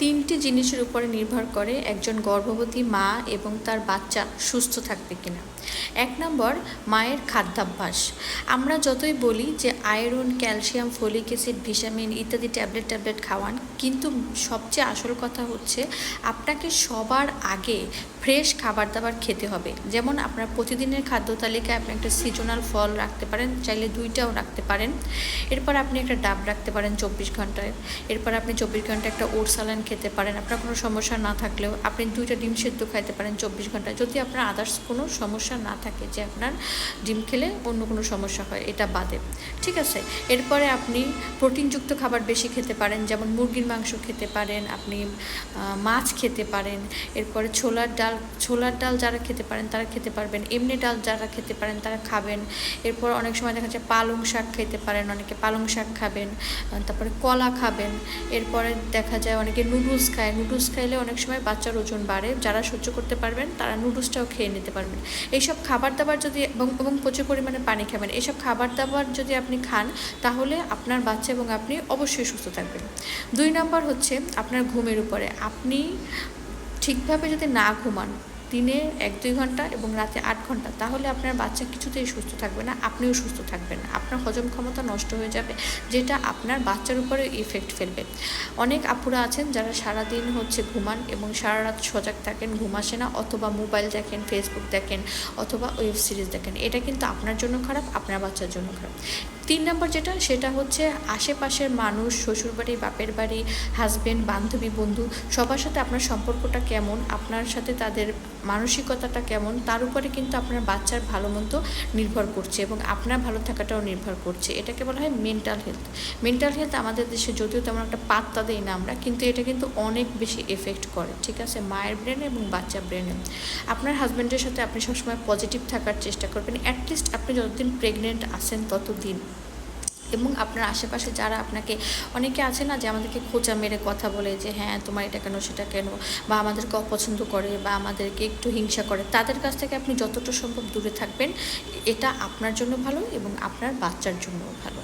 তিনটি জিনিসের উপরে নির্ভর করে একজন গর্ভবতী মা এবং তার বাচ্চা সুস্থ থাকবে কিনা। 1 নম্বর, মায়ের খাদ্যাভ্যাস। আমরা যতই বলি যে iron, calcium, folic acid, vitamin ইত্যাদি ট্যাবলেট খাওয়ান, কিন্তু সবচেয়ে আসল কথা হচ্ছে আপনাকে সবার আগে ফ্রেশ খাবার দাবার খেতে হবে। যেমন আপনার প্রতিদিনের খাদ্য তালিকায় আপনি একটা সিজনাল ফল রাখতে পারেন, চাইলে 2টাও রাখতে পারেন। এরপর আপনি একটা ডাব রাখতে পারেন 24 ঘন্টায়। এরপর আপনি 24 ঘন্টায় একটা ওটস সালান খেতে পারেন। আপনার কোনো সমস্যা না থাকলেও আপনি 2টা ডিম সেদ্ধ খাইতে পারেন 24 ঘন্টায়, যদি আপনার আদার্স কোনো সমস্যা না থাকে, যে আপনার ডিম খেলে অন্য কোনো সমস্যা হয় এটা বাদে, ঠিক আছে। এরপরে আপনি প্রোটিনযুক্ত খাবার বেশি খেতে পারেন, যেমন মুরগির মাংস খেতে পারেন, আপনি মাছ খেতে পারেন। এরপরে ছোলার ডাল যারা খেতে পারেন তারা খেতে পারবেন, এমনি ডাল যারা খেতে পারেন তারা খাবেন। এরপর অনেক সময় দেখা যায় পালং শাক খেতে পারেন, অনেকে পালং শাক খাবেন। তারপরে কলা খাবেন। এরপরে দেখা যায় অনেকে নুডলস খায়, নুডলস খাইলে অনেক সময় বাচ্চার ওজন বাড়ে, যারা সহ্য করতে পারবেন তারা নুডলসটাও খেয়ে নিতে পারবেন। এইসব খাবার দাবার যদি এবং প্রচুর পরিমাণে পানি খাবেন, এইসব খাবার দাবার যদি আপনি খান তাহলে আপনার বাচ্চা এবং আপনি অবশ্যই সুস্থ থাকবেন। 2 নম্বর হচ্ছে আপনার ঘুমের উপরে। আপনি ঠিকভাবে যদি না ঘুমান, দিনে 1-2 ঘন্টা এবং রাতে 8 ঘন্টা, তাহলে আপনার বাচ্চা কিছুতেই সুস্থ থাকবে না, আপনিও সুস্থ থাকবেন না। আপনার হজম ক্ষমতা নষ্ট হয়ে যাবে, যেটা আপনার বাচ্চার উপরে ইফেক্ট ফেলবে। অনেক আপুরা আছেন যারা সারাদিন ঘুমান এবং সারা রাত সজাগ থাকেন, ঘুম আসে না, অথবা মোবাইল দেখেন, ফেসবুক দেখেন, অথবা ওয়েব সিরিজ দেখেন। এটা কিন্তু আপনার জন্য খারাপ, আপনার বাচ্চার জন্য খারাপ। 3 নম্বর সেটা হচ্ছে আশেপাশের মানুষ, শ্বশুরবাড়ি, বাপের বাড়ি, হাজবেন্ড, বান্ধবী, বন্ধু, সবার সাথে আপনার সম্পর্কটা কেমন, আপনার সাথে তাদের মানসিকতাটা কেমন, তার উপরে কিন্তু আপনার বাচ্চার ভালো মন্দ নির্ভর করছে এবং আপনার ভালো থাকাটাও নির্ভর করছে। এটাকে বলা হয় মেন্টাল হেলথ। মেন্টাল হেলথ আমাদের দেশে যদিও তেমন একটা পাত্তা দেই না আমরা, কিন্তু এটা কিন্তু অনেক বেশি এফেক্ট করে, ঠিক আছে, মায়ের ব্রেনে এবং বাচ্চার ব্রেনে। আপনার হাজব্যান্ডের সাথে আপনি সবসময় পজিটিভ থাকার চেষ্টা করবেন, অ্যাটলিস্ট আপনি যতদিন প্রেগনেন্ট আছেন ততদিন। এবং আপনার আশেপাশে যারা আপনাকে, অনেকে আছে না যে আমাদেরকে খোঁচা মেরে কথা বলে যে হ্যাঁ তোমার এটা কেন সেটা কেন, বা আমাদেরকে অপছন্দ করে বা আমাদেরকে একটু হিংসা করে, তাদের কাছ থেকে আপনি যতটা সম্ভব দূরে থাকবেন। এটা আপনার জন্য ভালো এবং আপনার বাচ্চার জন্যও ভালো।